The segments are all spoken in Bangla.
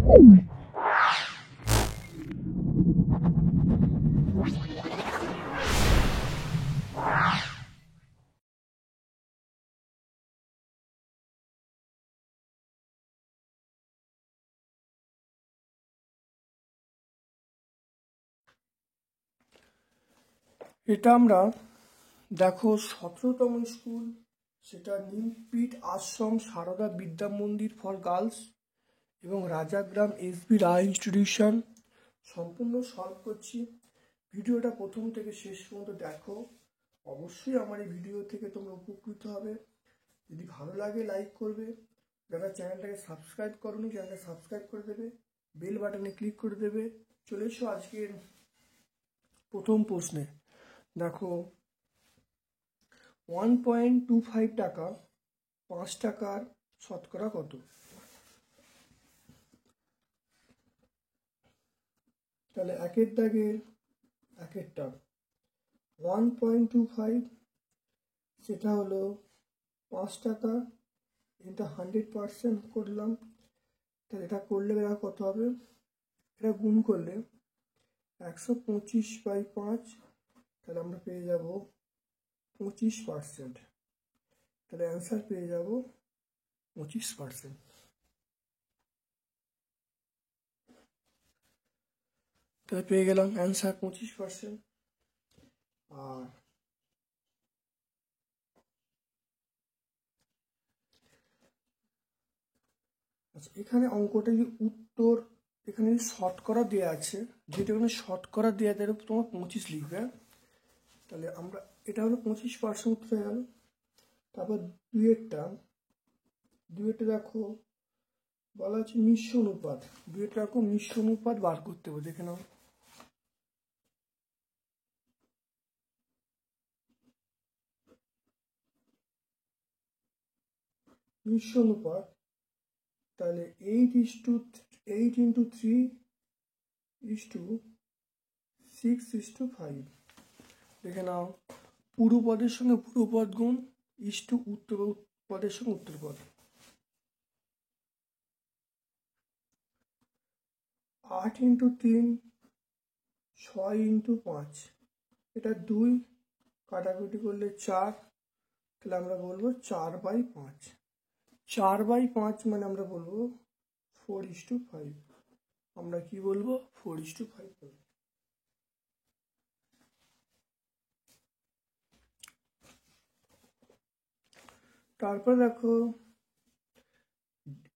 এটা আমরা দেখো 17তম স্কুল, সেটা নীলপীঠ আশ্রম সারদা বিদ্যা মন্দির ফর গার্লস এবং রাজাগ্রাম এসবি রায় ইনস্টিটিউশন সম্পূর্ণ সলভ করছি। ভিডিওটা প্রথম থেকে শেষ পর্যন্ত দেখো, অবশ্যই আমার এই ভিডিও থেকে তোমরা উপকৃত হবে। যদি ভালো লাগে লাইক করবে, যারা চ্যানেলটাকে সাবস্ক্রাইব করোনি চ্যানেলটা সাবস্ক্রাইব করে দেবে, বেল বাটনে ক্লিক করে দেবে। চলে এসো আজকের প্রথম প্রশ্নে। দেখো 1.25 টাকা 5 টাকার শতকরা কত? তাহলে একের দাগের একেরটা 1.25 সেটা হলো 5 টাকা, এটা 100% করলাম। তাহলে এটা করলে এরা কত হবে? এটা গুণ করলে 125/5, তাহলে আমরা পেয়ে যাব 25%। তাহলে অ্যান্সার পেয়ে যাব 25%। তাহলে পেয়ে গেলাম অ্যান্সার 25%। আর আচ্ছা, এখানে অঙ্কটা যে উত্তর, এখানে শতকরা দেওয়া আছে, যেটা এখানে শতকরা দেওয়া আছে তোমার 25 লিখবে। তাহলে আমরা এটা হলো 25% উত্তর হয়ে গেল। তারপর দুইয়েরটা দেখো বলা আছে মিশ্র অনুপাত। দুইয়েরটা দেখো মিশ্র অনুপাত বার করতে হবে, দেখে নাও। মিশ্র অনুপাত, তাহলে 8:3:6:5, দেখে নাও। পুরো পদের সঙ্গে পুরো পদ গুণ উত্তর পদের সঙ্গে উত্তর পদ। 8x3 6x5, এটা 2, কাটাকুটি করলে 4, তাহলে আমরা বলবো 4/5। 4/5 মানে আমরা বলবো 4:5। আমরা কি বলবো? 4:5 বলবো। তারপর দেখো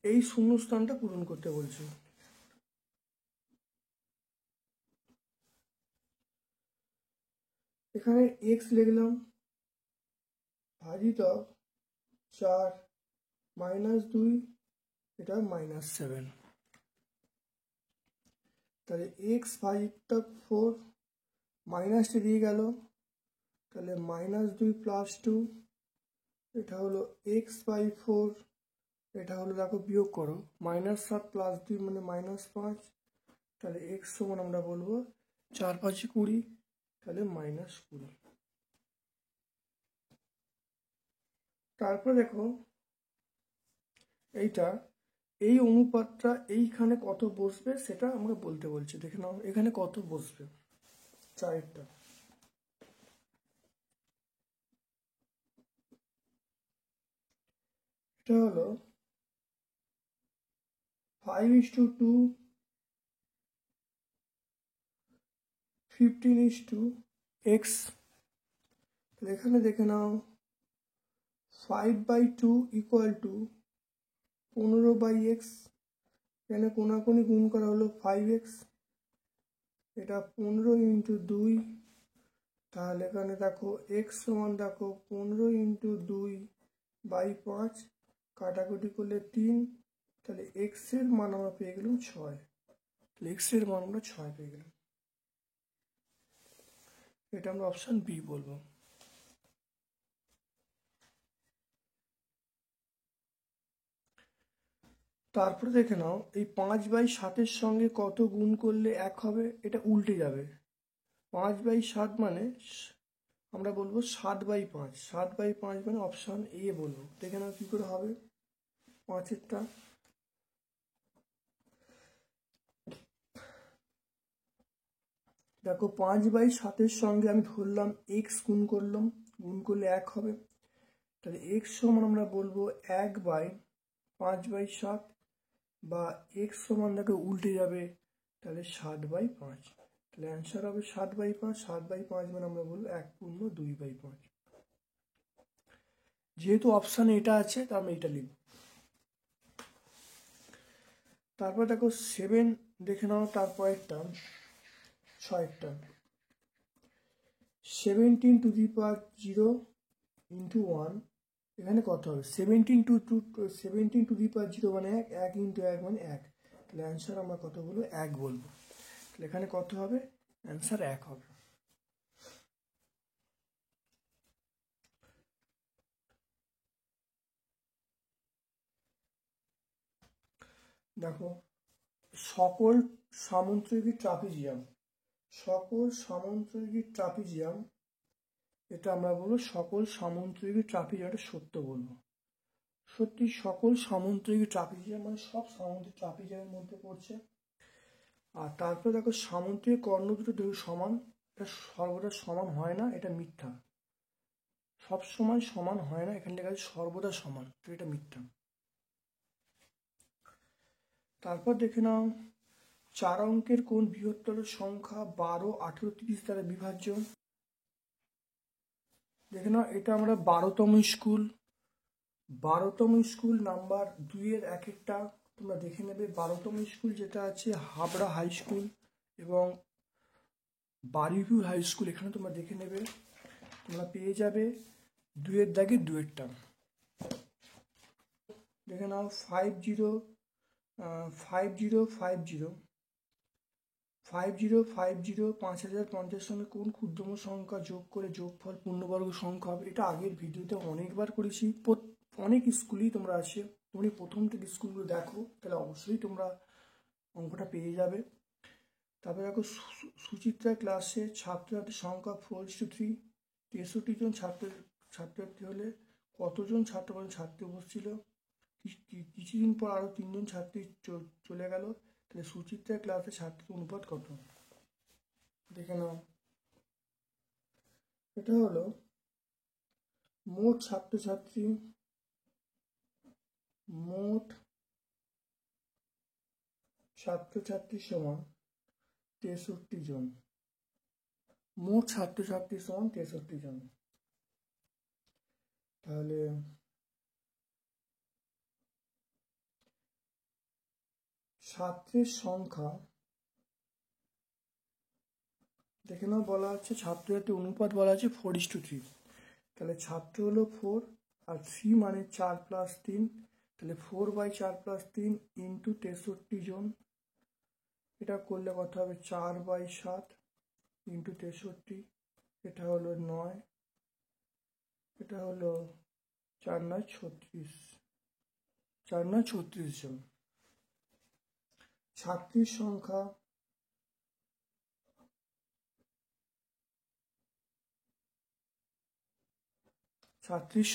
এই শূন্যস্থানটা পূরণ করতে বলছে। এখানে x লিখলাম, ভাজিত 4 -2, এটা -7। তাহলে x ভাজিত 4, মাইনাসটা দিয়ে গেল, তাহলে -2 + 2, এটা হলো x/4। এটা হলো দেখো বিয়োগ করো, -7 + 2 মানে -5। তাহলে x সমান আমরা বলবো 4 × 5 = 20, তাহলে -20। তারপর দেখো এই অনুপাতটা এইখানে কত বসবে সেটা আমাকে বলতে বলছে। দেখে নাও এখানে কত বসবে। 4টা এটা হলো 5:2, 15:x। তাহলে এখানে দেখে নাও 5/2 = 15/x। এখানে কোনাকুনি গুণ করা হলো 5x, এটা 15 × 2, তাহলে এখানে দেখো x সমান দেখো 15 × 2/5, কাটাকুটি করলে 3, তাহলে x এর মান আমরা পেয়ে গেলাম 6। তাহলে x এর মান আমরা 6 পেয়ে গেলাম। এটা আমরা অপশন বি বলবো। তারপরে দেখে নাও এই 5/7 সঙ্গে কত গুণ করলে 1 হবে? এটা উল্টে যাবে। 5/7 মানে আমরা বলবো 7/5। 7/5 মানে অপশন এ বলবো। দেখে নাও কি করে হবে 5-এরটা। দেখো 5/7 সঙ্গে আমি ধরলাম এক্স গুণ করলাম, গুণ করলে 1 হবে। তাহলে এক্স সমান আমরা বলবো 1/5/7, বা এক্স সমান দেখো উল্টে যাবে, তাহলে 7/5। তাহলে অ্যান্সার হবে 7/5। 7/5 মানে আমরা বলবো 1/2/5। যেহেতু অপশানে এটা আছে তার আমরা এটা লিখব। তারপর দেখো 7 দেখে নাও, তারপর একটা 6টা 17^0 × 1। এখানে কত হবে? 17^0 মানে 1, 1 × 1 মানে 1। তাহলে অ্যান্সার আমরা কত বলবো? 1 বলবো। তাহলে এখানে কত হবে? অ্যান্সার 1 হবে। দেখো সকল সামুদ্রিক ট্রাপিজিয়াম, সকল সামুদ্রিক ট্রাপিজিয়াম, এটা আমরা বলবো সকল সামুদ্রিক ট্রাপিজিয়াম, এটা সত্য বলবো। সত্যি সকল সামুদ্রিক ট্রাপিজিয়াম মানে সব সামুদ্রিক ট্রাপিজিয়ামের মধ্যে পড়ছে। আর তারপরে দেখো সামুদ্রিক কর্ণ দুটো দেখো সমান, এটা সর্বদা সমান হয় না, এটা মিথ্যা। সব সময় সমান হয় না, এখানে লেখা আছে সর্বদা সমান, তো এটা মিথ্যা। তারপর দেখে নাও 4 অঙ্কের কোন বৃহত্তর সংখ্যা 12, 18, 30 দ্বারা বিভাজ্য? দেখে নাও এটা আমরা 12তম স্কুল, 12তম স্কুল নাম্বার 2-এর এক একটা তোমরা দেখে নেবে। 12তম স্কুল যেটা আছে হাবড়া হাই স্কুল এবং বারুইপুর হাই স্কুল, এখানে তোমরা দেখে নেবে, তোমরা পেয়ে যাবে 2-এর দাগে 2-এরটা। দেখে নাও 5050 5050 সঙ্গে কোন ক্ষুদ্রতম সংখ্যা যোগ করে যোগফল পূর্ণবর্গ সংখ্যা হবে? এটা আগের ভিডিওতে অনেকবার করেছি, অনেক স্কুলেই তোমরা আছে, তুমি প্রথম থেকে স্কুলগুলো দেখো, তাহলে অবশ্যই তোমরা অঙ্কটা পেয়ে যাবে। তারপরে দেখো সুচিত্রা ক্লাসে ছাত্রছাত্রীর সংখ্যা 4:3, 63 জন ছাত্রছাত্রী হলে কতজন ছাত্রী উপস্থিত ছিল? কিছুদিন পর আরো 3 জন ছাত্রী চলে গেল, তাহলে সুচিত্রা ক্লাসে ছাত্রীর অনুপাত কত? দেখে নাও, এটা হলো মোট ছাত্রছাত্রী সমান 63 জন, মোট ছাত্রছাত্রী সমান 63 জন। তাহলে ছাত্রের সংখ্যা দেখে নাও, বলা হচ্ছে ছাত্রছাত্রী অনুপাত বলা আছে 4:3। তাহলে ছাত্র হলো 4 আর 3 মানে 4 + 3, তাহলে 4/4 + 3 × 63 জন। এটা করলে কত হবে? 4/7 × 63, এটা হলো 9, এটা হলো 4×9 = 36, 4×9 = 36 জন। ছাত্রীর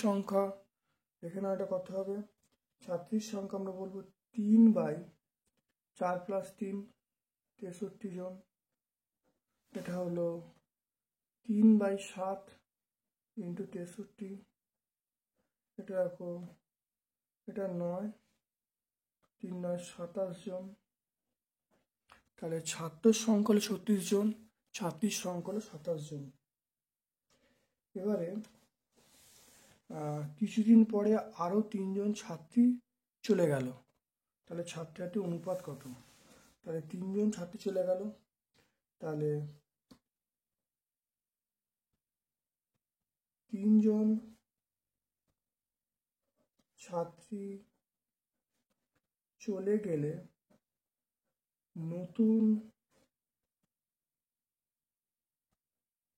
সংখ্যা দেখে নাও, এটা কত হবে? ছাত্রীর সংখ্যা আমরা বলবো 3/4 + 3, 63 জন। এটা হলো 3/7 × 63, এটা রাখো, এটা 9, 3×9 = 27 জন। তাহলে ছাত্রের সংখ্যা হলো 36 জন, ছাত্রীর সংখ্যা হলো 27 জন। এবারে কিছুদিন পরে আরো 3 জন ছাত্রী চলে গেল, তাহলে ছাত্রছাত্রীর অনুপাত কত? তাহলে 3 জন ছাত্রী চলে গেল, তাহলে 3 জন ছাত্রী চলে গেলে নতুন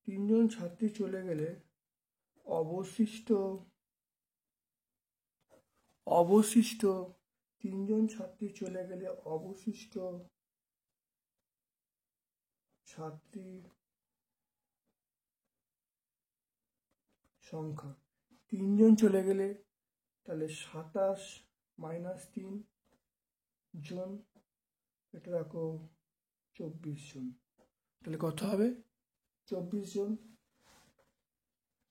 3 জন ছাত্রী চলে গেলে অবশিষ্ট 3 জন ছাত্রী চলে গেলে অবশিষ্ট ছাত্রী সংখ্যা, 3 জন চলে গেলে তাহলে 27 - 3 জন, এটা রাখো 24 জন। তাহলে কত হবে? 24 জন।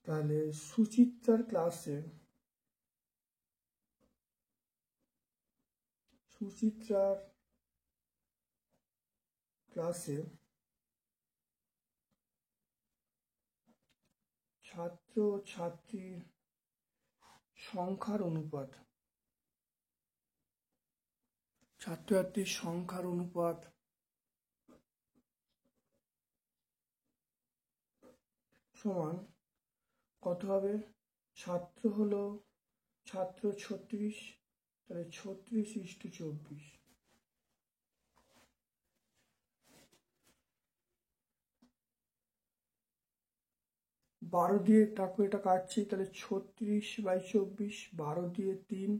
তাহলে সুচিত্রার ক্লাসে ছাত্র ও ছাত্রীর সংখ্যার অনুপাত সমান কত হবে? ছাত্র 36, তাহলে 36:24। 12 দিয়ে এটা কাটছি, তাহলে 36/24, 12 দিয়ে 3,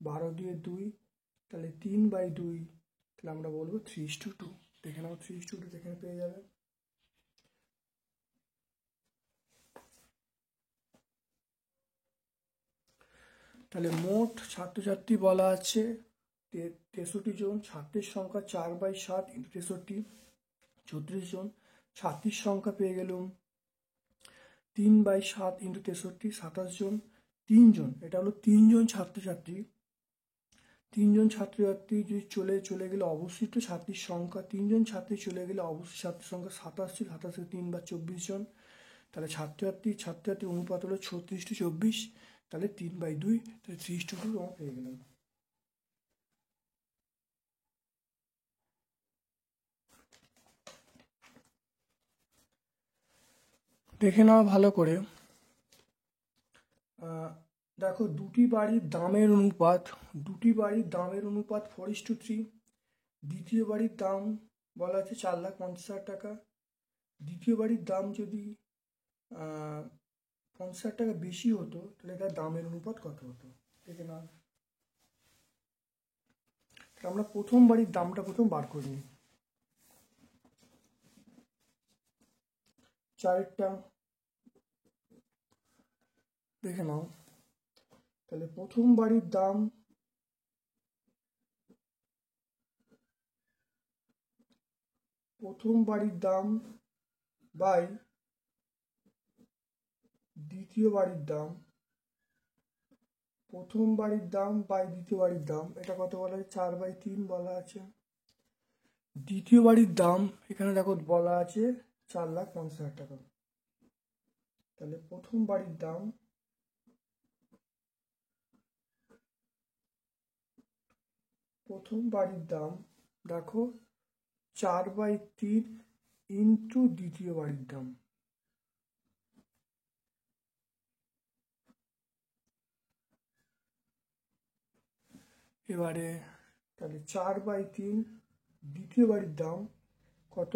12 দিয়ে 2, তাহলে 3/2, তাহলে আমরা বলবো 3:2। দেখে নাও 3:2 এখানে পেয়ে যাবে। তাহলে মোট ছাত্রছাত্রী বলা আছে 63 জন, ছাত্রের সংখ্যা 4/7 × 63, 34 জন। ছাত্রীর সংখ্যা পেয়ে গেলাম 3/7 × 63, 27 জন। 3 জন, এটা হলো 3 জন ছাত্রছাত্রী। 3 জন ছাত্রছাত্রী যদি চলে গেলে অবশিষ্ট ছাত্রীর সংখ্যা, 3 জন ছাত্রী চলে গেলে অবশিষ্ট ছাত্রীর সংখ্যা 27 ছিল। 27 3 বা 24 জন। তাহলে ছাত্রছাত্রী অনুপাত হলো 36:24, তাহলে 3/2, তাহলে 3:2 আমরা পেয়ে গেলাম। দেখে নাও ভালো করে। দেখো দুটি বাড়ির দামের অনুপাত 4:3। দ্বিতীয় বাড়ির দাম বলা আছে 4,50,000 টাকা। দ্বিতীয় বাড়ির দাম যদি 50,000 টাকা বেশি হতো, তাহলে তার দামের অনুপাত কত হতো? দেখে না, আমরা প্রথম বাড়ির দামটা প্রথম বার করে নিই। 4টা দেখে নাও। তাহলে প্রথম বাড়ির দাম বাই দ্বিতীয় বাড়ির দাম, এটা কত বলা আছে? 4/3 বলা আছে। দ্বিতীয় বাড়ির দাম এখানে দেখো বলা আছে 4,50,000 টাকা। তাহলে প্রথম বাড়ির দাম দেখো 4/3 ইন্টু দ্বিতীয় বাড়ির দাম। এবারে তাহলে 4/3 দ্বিতীয় বাড়ির দাম কত?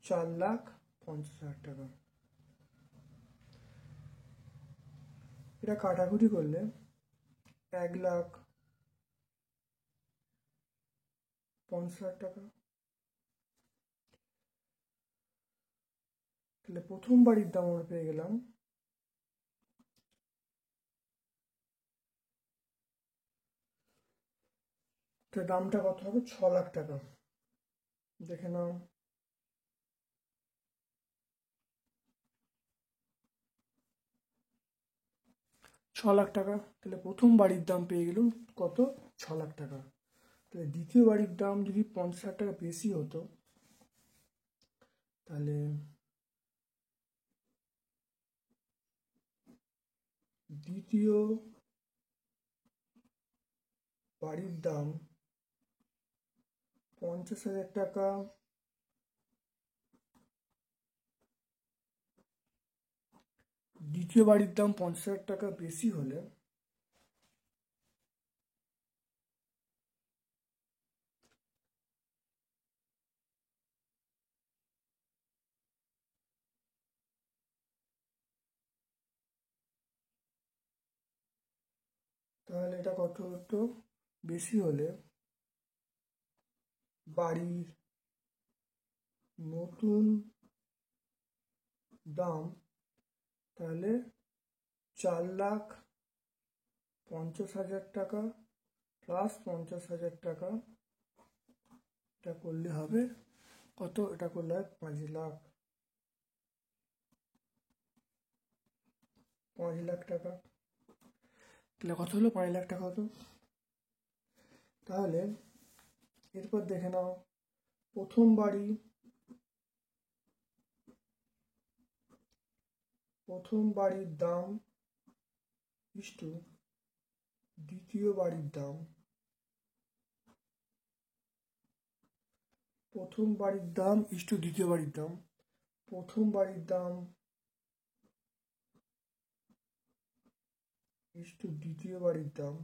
4,50,000 টাকা। এটা কাটাকুটি করলে 1,50,000 টাকা। তাহলে প্রথম বাড়ির দাম আমরা পেয়ে গেলাম তো দামটা কত হবে? 6,00,000 টাকা। দেখে নাও। ছ,00,000 টাকা। তাহলে প্রথম বাড়ির দাম পেয়ে গেলাম কত? 6,00,000 টাকা। তাহলে দ্বিতীয় বাড়ির দাম যদি 50,000 টাকা বেশি হতো, তাহলে দ্বিতীয় বাড়ির দাম 50,000 টাকা দ্বিতীয় বাড়ির দাম 50,000 টাকা বেশি হলে তাহলে এটা কত হতো? বেশি হলে বাড়ির নতুন দাম তাহলে 4,50,000 টাকা প্লাস 50,000 টাকা, এটা করলে হবে কত, এটা করলে 5 লাখ, 5 লাখ টাকা। তাহলে কত হলো? 5 লাখ টাকা হতো। তাহলে এরপর দেখে নাও, প্রথম বাড়ির দাম ইস্টু দ্বিতীয় বাড়ির দাম। প্রথম বাড়ির দাম ইস্টু দ্বিতীয় বাড়ির দাম। প্রথম বাড়ির দাম ইস্টু দ্বিতীয় বাড়ির দাম।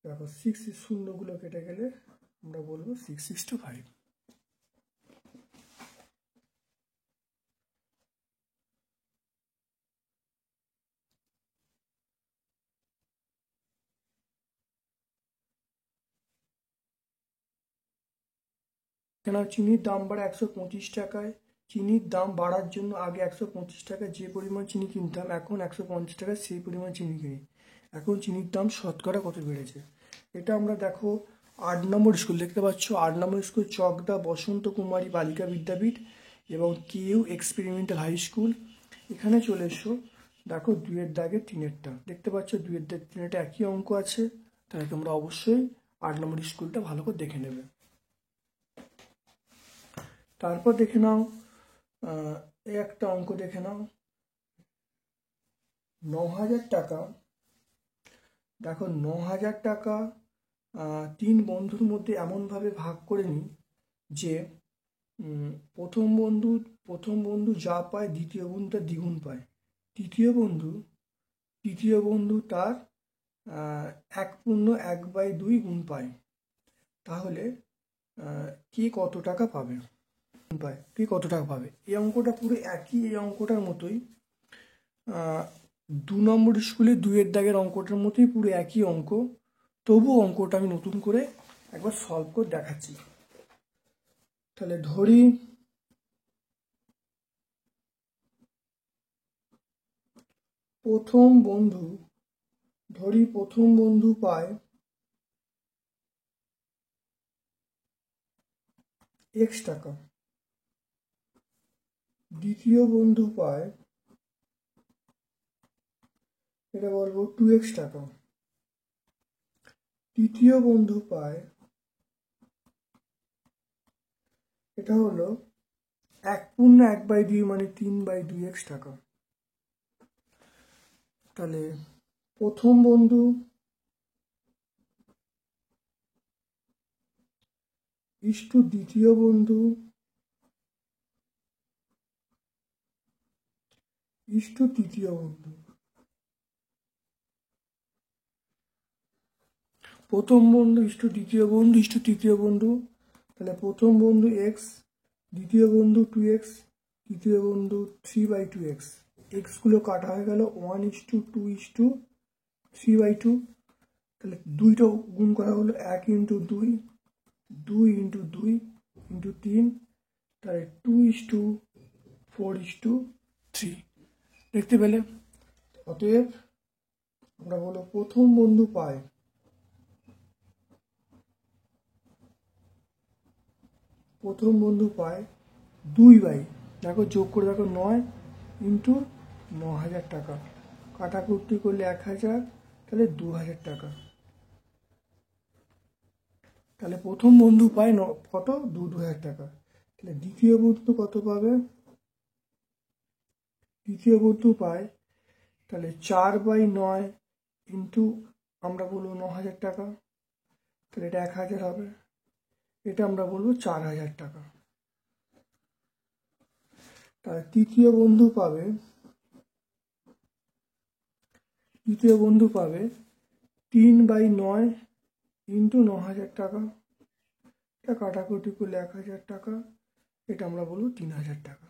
দেখো 6 শূন্যগুলো কেটে গেলে আমরা বলবো 6:5। কেন চিনির দাম বাড়ে 125 টাকায়। চিনির দাম বাড়ার জন্য আগে 125 টাকায় যে পরিমাণ চিনি কিনতাম, এখন 150 টাকায় সেই পরিমাণ চিনি কিনি। এখন চিনির দাম শতকরা কত বেড়েছে, এটা আমরা দেখো 8 নম্বর স্কুল দেখতে পাচ্ছ। 8 নম্বর স্কুল চকদা বসন্ত কুমারী বালিকা বিদ্যাপীঠ এবং কেউ এক্সপেরিমেন্টাল হাই স্কুল। এখানে চলে এসো, দেখো 2-এর দাগে 3-এরটা দেখতে পাচ্ছ। 2-এর দাগে 3-এরটা একই অঙ্ক আছে, তাহলে তোমরা অবশ্যই 8 নম্বর স্কুলটা ভালো করে দেখে নেবে। তারপর দেখে নাও, এই একটা অঙ্ক দেখে নাও, 9,000 টাকা। দেখো 9,000 টাকা 3 বন্ধুর মধ্যে এমনভাবে ভাগ করে নিই যে প্রথম বন্ধু যা পায় দ্বিতীয় বন্ধু তার দ্বিগুণ পায়। তৃতীয় বন্ধু তার 1/2 গুণ পায়। তাহলে কে কত টাকা পাবে? এই অঙ্কটা পুরো একই এই অঙ্কটার মতোই। 2 নম্বর স্কুলে 2-এর দাগের অঙ্কটার মতোই পুরো একই অঙ্ক, তবু অঙ্কটা আমি নতুন করে একবার সলভ করে দেখাচ্ছি। তাহলে ধরি প্রথম বন্ধু পায় x টাকা, দ্বিতীয় বন্ধু পায়, এটা বলবো 2x টাকা, তৃতীয় বন্ধু পায়, এটা হলো 1/2 মানে 3/2x টাকা। তাহলে প্রথম বন্ধু ইস্টু দ্বিতীয় বন্ধু ইস্টু তৃতীয় বন্ধু। প্রথম বন্ধু ইস্টু দ্বিতীয় বন্ধু ইস্টু তৃতীয় বন্ধু। তাহলে প্রথম বন্ধু x, দ্বিতীয় বন্ধু 2x, তৃতীয় বন্ধু 3/2x। এক্সগুলো কাটা হয়ে গেল 1:2:3/2। তাহলে 2টা গুণ করা হলো 1 × 2, 2 × 2 × 3, তাহলে 2:4:3 দেখতে পেলে। অতএব আমরা বলবো প্রথম বন্ধু পায় প্রথম বন্ধু পায় 2/, দেখো যোগ করে দেখো 9 × 9,000 টাকা, কাটাকুটি করলে 1,000, তাহলে 2,000 টাকা। তাহলে প্রথম বন্ধু পায় কত? 2,000 টাকা। তাহলে দ্বিতীয় বন্ধু কত পাবে? দ্বিতীয় বন্ধু পায়, তাহলে 4/9 ইন্টু আমরা বলবো 9,000 টাকা, তাহলে এটা 1,000 হবে, এটা আমরা বলবো 4,000 টাকা। তাহলে তৃতীয় বন্ধু পাবে 3/9 ইন্টু 9,000 টাকা, এটা কাটাকুটি করলে 1,000 টাকা, এটা আমরা বলবো 3,000 টাকা।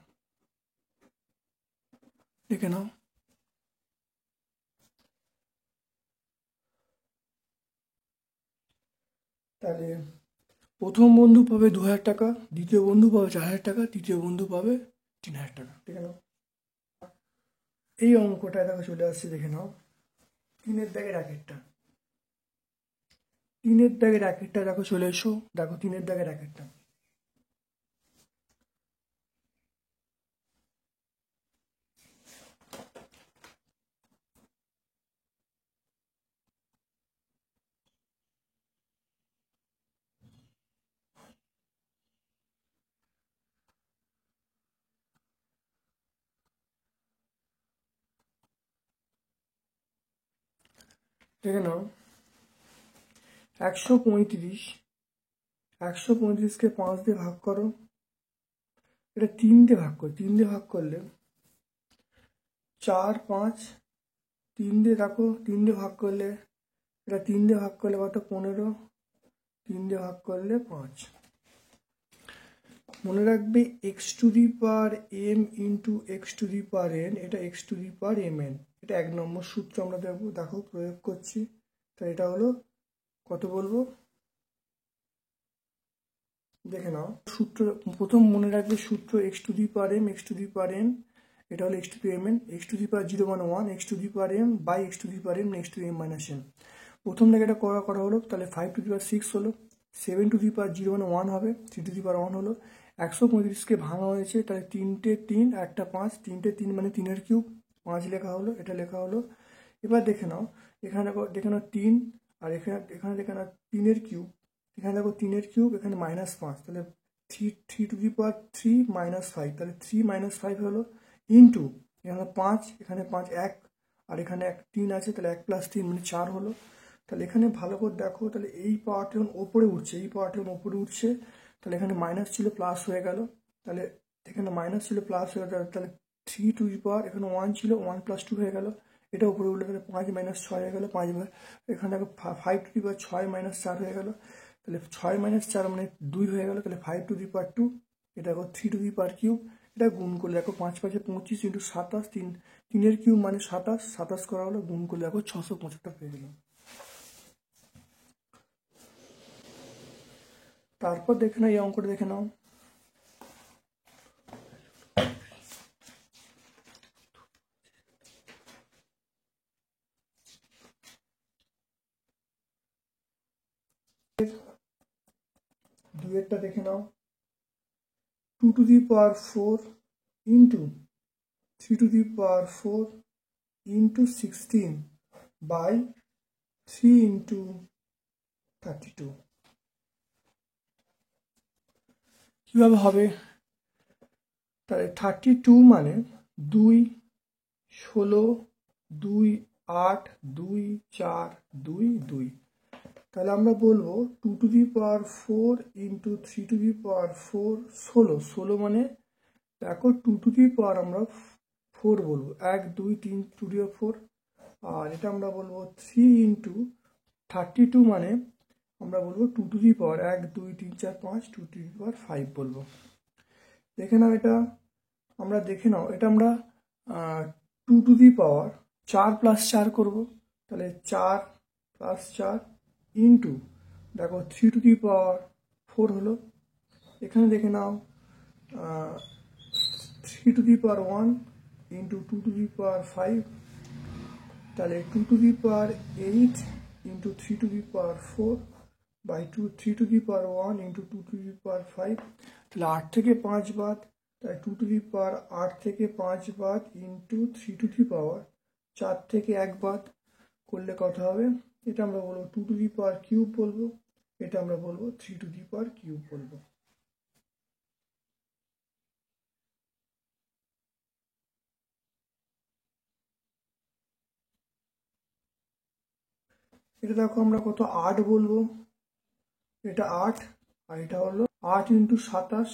দেখে নাও। তাহলে প্রথম বন্ধু পাবে 2,000 টাকা, দ্বিতীয় বন্ধু পাবে 4,000 টাকা, তৃতীয় বন্ধু পাবে 3,000 টাকা। দেখে নাও, এই অঙ্কটা দেখো চলে আসছে। দেখে নাও 3-এর দাগের 1-একটা। তিনের দাগের র্যাকেটটা দেখো, চলে এসো, দেখো তিনের দাগের র্যাকেটটা। দেখে নাও, 135, 135কে 5 দিয়ে ভাগ করো, এটা 3 দিয়ে ভাগ করো, 3 দিয়ে ভাগ করলে 4, 5, 3 দিয়ে দেখো, 3 দিয়ে ভাগ করলে, এটা 3 দিয়ে ভাগ করলে কত, 15, 3 দিয়ে ভাগ করলে 5। মনে রাখবে X to the power M into X to the power N, এটা X to the power M N, এটা 1 নম্বর সূত্র আমরা দেখো, দেখো প্রয়োগ করছি। তো এটা হলো কত বলবো, দেখে নাও সূত্র। প্রথম মনে রাখবে সূত্র X to the power M, X to the power N, এটা হলো X to the M N, X to the power 0 মানে 1, X to the power M by X to the power M next to M minus N. প্রথম থেকে এটা করা হলো, তাহলে 5 টু দি পাওয়ার 6 হলো, 7 টু দি পাওয়ার 0 মানে 1 হবে, 3 টু দি পাওয়ার 1 হলো। 135কে ভাঙা হয়েছে, তাহলে 3টে 3, একটা 5, 3টে 3 মানে 3-এর কিউব, 5 লেখা হলো, এটা লেখা হলো। এবার দেখে নাও, এখানে দেখে নাও 3, আর এখানে দেখে নাও 3-এর কিউব, এখানে দেখো 3-এর কিউব, এখানে -5, তাহলে 3 টু দি পাওয়ার 3 -5, তাহলে 3 -5 হলো, ইন্টু এখানে 5, এখানে 5 1, আর এখানে 3 আছে, তাহলে 1 + 3 মানে 4 হলো। তাহলে এখানে ভালো করে দেখো, তাহলে এই পাওয়ারটা এখন ওপরে উঠছে, এই পাওয়ারটা এখন ওপরে উঠছে, তাহলে এখানে মাইনাস ছিল প্লাস হয়ে গেল, তাহলে এখানে মাইনাস ছিল প্লাস হয়ে গেল, তাহলে 3 টু দি পাওয়ার, এখানে 1 ছিল, 1 + 2 হয়ে গেল, এটা উপরে উঠলে তাহলে 5 - 6 হয়ে গেল, 5, এখানে 5 টু দি পাওয়ার 6 - 4 হয়ে গেল, তাহলে 6 - 4 মানে 2 হয়ে গেল, তাহলে 5 টু দি পাওয়ার 2, এটা দেখো 3 টু দি পাওয়ার কিউব, এটা গুণ করলে দেখো 5 × 5 = 25 ইন্টু 27, 3-এর কিউব মানে 27, 27 করা হলো, গুণ করলে দেখো 675 হয়ে গেল। তারপর দেখে নাও, এই অঙ্কটা দেখে নাও, দুয়েরটা দেখে নাও, 2 to the power 4 into 3 to the power 4 into 16 by 3 into 32। কীভাবে হবে, তাহলে 32 মানে 2, 16, 2, 8, 2, 4, 2, 2, তাহলে আমরা বলবো 2 to the power 4 into 3 to the power 4, 16 মানে দেখো 2 টু দি পাওয়ার আমরা 4 বলবো, 1, 2, 3, 2 টু দি পাওয়ার 4, আর এটা আমরা বলবো 3 ইন্টু 32 মানে আমরা বলবো 2 to the power 1, 2, 3, 4, 5, 2 to the power 5 বলবো। দেখে নাও এটা, আমরা দেখে নাও এটা আমরা 2 টু দি পাওয়ার 4 + 4 করবো, তাহলে 4 + 4 ইন্টু দেখো 3 টু দি পাওয়ার 4 হলো, এখানে দেখে নাও 3 to the power 1 into 2 to the power 5, তাহলে 2 to the power 8 into 3 to the power 4 by 3 to the power 1 into 2 to the power 5, তাহলে 8 থেকে 5 বাদ, তাই 2 টু দি পাওয়ার 8 থেকে 5 বাদ ইন্টু 3 টু দি পাওয়ার 4 থেকে 1 বাদ করলে কত হবে, এটা আমরা বলবো 2 টু দি পাওয়ার কিউব বলবো, এটা আমরা বলবো 3 টু দি পাওয়ার কিউব বলবো। এটা দেখো আমরা কত 8 বলবো, এটা 8, আর এটা হলো 8 ইন্টু 27,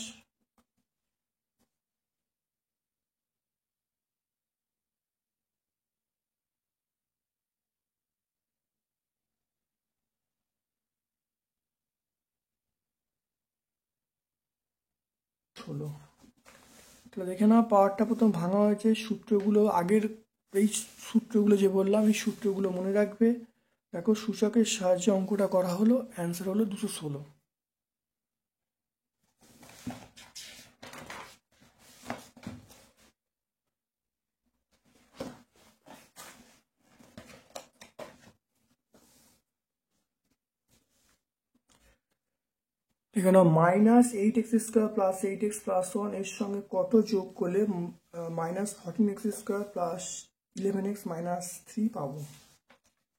হলো। তাহলে দেখে নাও পাওয়ারটা প্রথম ভাঙা হয়েছে, সূত্রগুলো আগের এই সূত্রগুলো যে বললাম এই সূত্রগুলো মনে রাখবে, দেখো সূচকের সাহায্যে অঙ্কটা করা হলো, অ্যান্সার হলো 216। এখানে -8x² + 8x + 1 এর সঙ্গে কত যোগ করলে -14x² + 11x - 3 পাবো।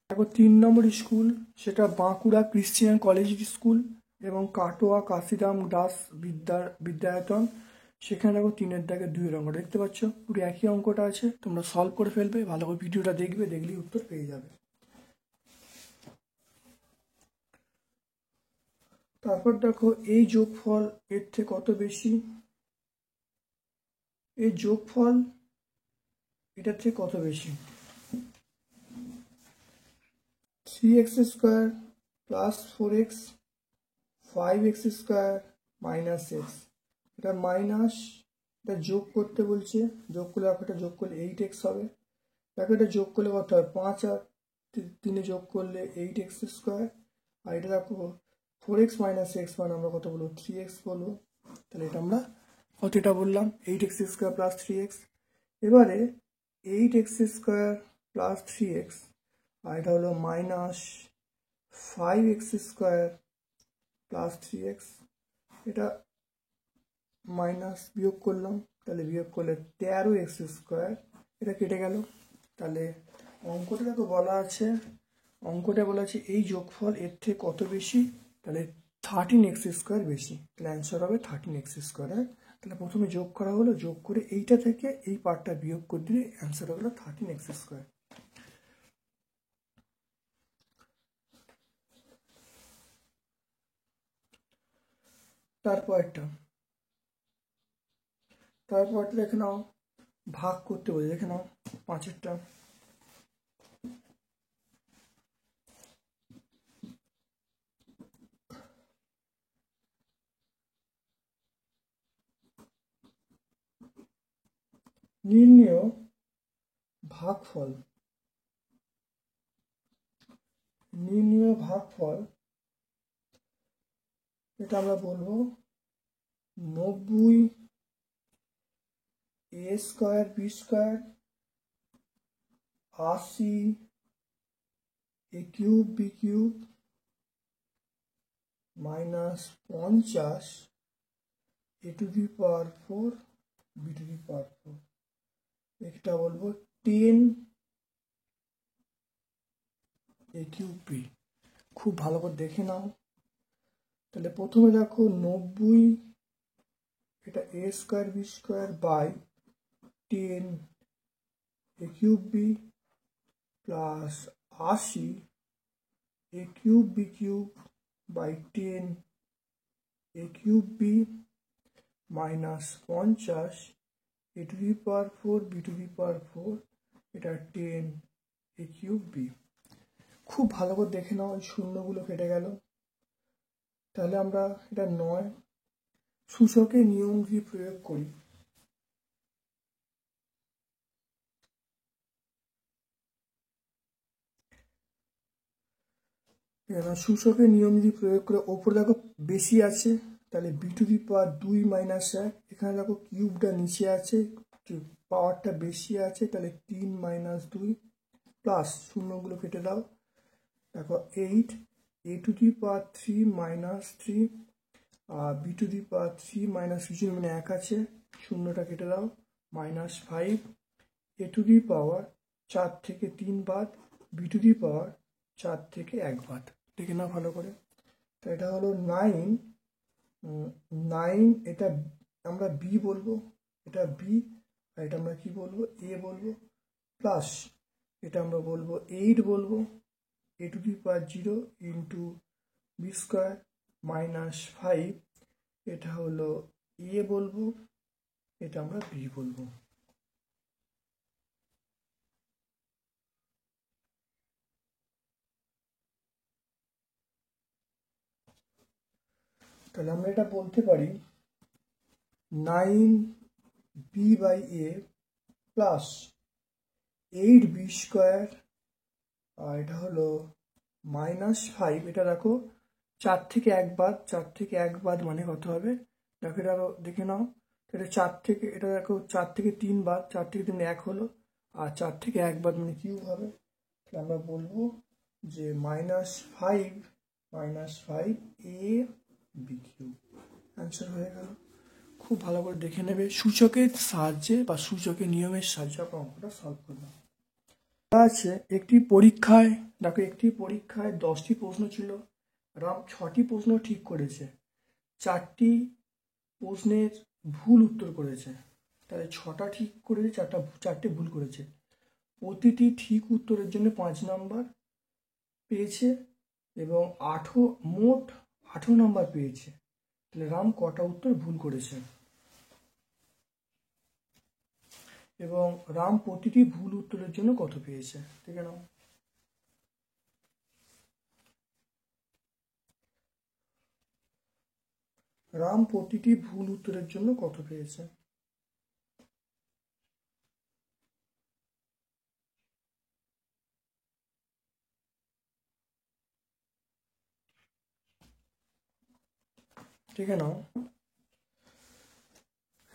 দেখো 3 নম্বর স্কুল, সেটা বাঁকুড়া ক্রিশ্চিয়ান কলেজ স্কুল এবং কাটোয়া কাশিরাম দাস বিদ্যায়তন। সেখানে দেখো 3-এর দাগে 2-এর অঙ্ক দেখতে পাচ্ছ, পুরো একই অঙ্কটা আছে, তোমরা সলভ করে ফেলবে, ভালো করে ভিডিওটা দেখবে, দেখলেই উত্তর পেয়ে যাবে। তারপর দেখো এই যোগফল এর থেকে কত বেশি, এই যোগফল এটার থেকে কত বেশি। 3x² + 4x 5x² - x, এটা মাইনাস, এটা যোগ করতে বলছে, যোগ করলে একটা যোগ করলে 8x হবে। দেখো এটা যোগ করলে কত হয়, 5 আর 3 যোগ করলে 8x², আর এটা দেখো 4x - x মানে আমরা কত বলবো, 3x বলবো। তাহলে এটা আমরা কত, এটা বললাম 8x² + 3x। এবারে 8x² + 3x, আর এটা হলো -5x² + 3x, এটা মাইনাস বিয়োগ করলাম, তাহলে বিয়োগ করলে 13x², এটা কেটে গেল। তাহলে অঙ্কটা দেখো বলা আছে, এই যোগফল এর থেকে কত বেশি, তাহলে 13x² বেশি, তাহলে অ্যান্সার হবে 13x²। তাহলে প্রথমে যোগ করা হলো, যোগ করে এইটা থেকে এই পার্টটা বিয়োগ করে দিলে অ্যান্সার হলো 13x²। তারপরটা দেখে নাও, ভাগ করতে বলে, দেখে নাও 5-এরটা। নির্ণেয় ভাগফল, এটা আমরা বলবো 90 a² b² 80 a³ b³ -50 a⁴ b⁴। এটা বলবো 10 a³ b। খুব ভালো করে দেখে নাও। তাহলে প্রথমে দেখো 90, এটা a² b² / 10 a³ b plus 80 a³ b³ / 10 a³ b -50 a⁴ b⁴, এটা 10 a³ b। খুব ভালো করে দেখে নাও, ওই শূন্যগুলো কেটে গেল। তাহলে আমরা এটা 9 সূচকের নিয়ম যদি প্রয়োগ করি, সূচকের নিয়ম যদি প্রয়োগ করে, ওপরে দেখো বেশি আছে, তাহলে b⁴ 2 - 1, এখানে দেখো কিউবটা নিচে আছে, পাওয়ারটা বেশি আছে, তাহলে 3 - 2 প্লাস শূন্যগুলো কেটে দাও। দেখো 8 a⁴ 3 - 3 আর b⁴ 3 - 3 মানে 1 আছে, শূন্যটা কেটে দাও, -5 a⁴ 4 থেকে 3 বাদ, b⁴ 4 থেকে 1 বাদ। দেখে নাও ভালো করে। তো এটা হলো 9, এটা আমরা বি বলবো, এটা বি, আর এটা আমরা কি বলবো, এ বলবো, প্লাস এটা আমরা বলবো 8 বলবো, a⁴ 0 ইন্টু b² -5, এটা হলো এ বলবো, এটা আমরা বি বলবো। তাহলে আমরা এটা বলতে পারি 9b/a প্লাস 8b², আর এটা হলো -5, এটা দেখো 4 থেকে 1 বাদ, 4 থেকে 1 বাদ মানে কত হবে, দেখো এটা দেখে নাও। এটা 4 থেকে, এটা দেখো 4 থেকে 3 বাদ, 4 থেকে 3 1 হলো, আর 4 থেকে 1 বাদ মানে কিউব হবে। তাহলে আমরা বলবো যে -5 a বিকিউ অ্যান্সার হয়ে গেল। খুব ভালো করে দেখে নেবে, সূচকের সাহায্যে বা সূচকের নিয়মের সাহায্যে আমরা অঙ্কটা সলভ করলাম। আছে একটি পরীক্ষায়, দেখো একটি পরীক্ষায় 10টি প্রশ্ন ছিল, রাম 6টি প্রশ্ন ঠিক করেছে, 4টি প্রশ্নের ভুল উত্তর করেছে। তাহলে 6টা ঠিক করেছে, 4টে ভুল করেছে। প্রতিটি ঠিক উত্তরের জন্য 5 নাম্বার পেয়েছে এবং মোট 18 নাম্বার পেয়েছে। তাহলে রাম কটা উত্তর ভুল করেছে? এবং রাম প্রতিটি ভুল উত্তরের জন্য কত পেয়েছে? ঠিক আছে, রাম প্রতিটি ভুল উত্তরের জন্য কত পেয়েছে? ঠিক আছে,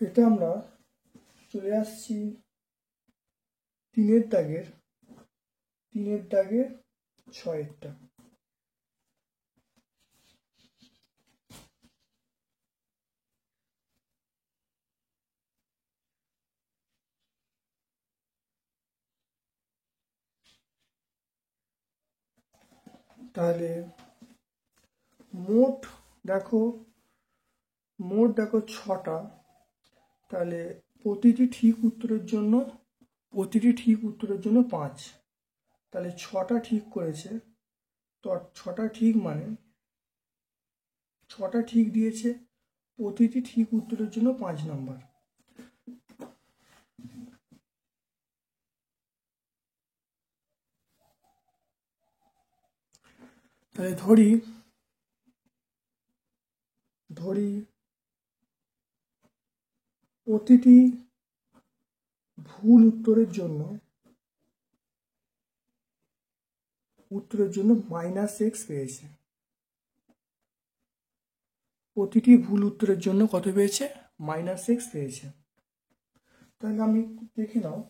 এটা আমরা চলে আসছি 3-এর দাগের 6-এরটা। তাহলে মোট দেখো 6টা। তাহলে প্রতিটি ঠিক উত্তরের জন্য 5। তাহলে 6টা ঠিক করেছে, তো 6টা ঠিক মানে 6টা ঠিক দিয়েছে, প্রতিটি ঠিক উত্তরের জন্য 5 নাম্বার। তাহলে ধরি প্রতিটি ভুল উত্তরের জন্য -x পেয়েছে। প্রতিটি ভুল উত্তরের জন্য কত পেয়েছে? -x পেয়েছে। তাহলে আমি দেখে নাও,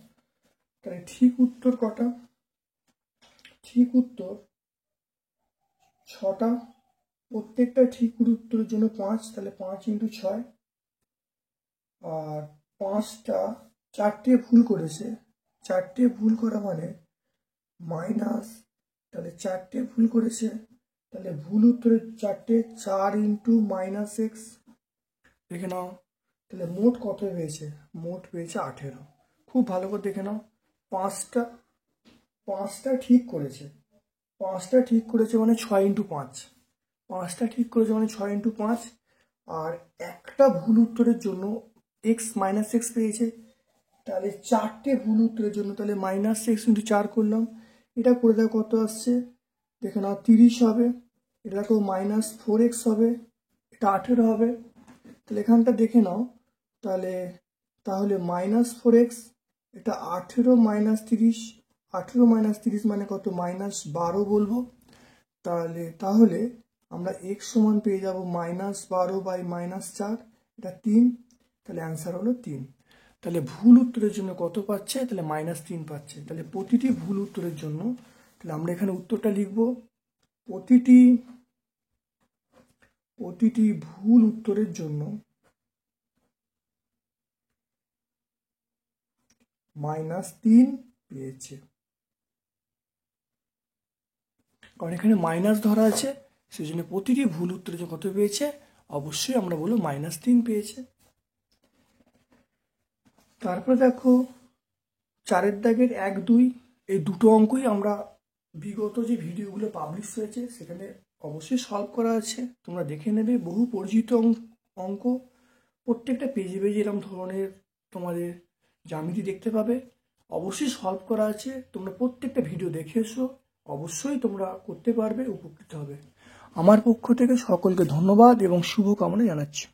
তাহলে ঠিক উত্তর কটা? ঠিক উত্তর 6টা, প্রত্যেকটা ঠিক উত্তরের জন্য 5, তাহলে 5 × 6। আর 4টে ভুল করেছে, 4টে ভুল করা মানে মাইনাস, তাহলে 4টে ভুল করেছে, তাহলে ভুল উত্তরের 4টে, 4 × -x। দেখে নাও, তাহলে মোট কত পেয়েছে? মোট পেয়েছে 18। খুব ভালো করে দেখে নাও, 5টা ঠিক করেছে, 5টা ঠিক করেছে মানে 6 × 5। 5টা ঠিক করেছে মানে 6 × 5। আর একটা ভুল উত্তরের জন্য -x পেয়েছে। তাহলে 4টে ভুল উত্তরের জন্য তাহলে -x × 4 করলাম। এটা করে দেখো কত আসছে, দেখে নাও 30 হবে। এটা দেখো -4x হবে, এটা 18 হবে। তাহলে এখানটা দেখে নাও, তাহলে -4x, এটা 18 - 30, 18 - 30 মানে কত? -12 বলবো। তাহলে আমরা x সমান পেয়ে যাব -12/-4, এটা 3। তাহলে অ্যান্সার হলো 3। তাহলে ভুল উত্তরের জন্য কত পাচ্ছে? তাহলে -3 পাচ্ছে। তাহলে প্রতিটি ভুল উত্তরের জন্য, তাহলে আমরা এখানে উত্তরটা লিখব, প্রতিটি ভুল উত্তরের জন্য -3 পেয়েছে। কারণ এখানে মাইনাস ধরা আছে, সেই জন্য প্রতিটি ভুল উত্তরে যে কত পেয়েছে, অবশ্যই আমরা বলবো -3 পেয়েছে। তারপরে দেখো 4-এর দাগের 1, 2 এই দুটো অঙ্কই আমরা বিগত যে ভিডিওগুলো পাবলিশ হয়েছে সেখানে অবশ্যই সলভ করা আছে, তোমরা দেখে নেবে। বহু পরিচিত অঙ্ক, প্রত্যেকটা পেজে এরকম ধরনের তোমাদের জ্যামিতি দেখতে পাবে, অবশ্যই সলভ করা আছে। তোমরা প্রত্যেকটা ভিডিও দেখে এসো, অবশ্যই তোমরা করতে পারবে, উপকৃত হবে। আমার পক্ষ থেকে সকলকে ধন্যবাদ এবং শুভকামনা জানাচ্ছি।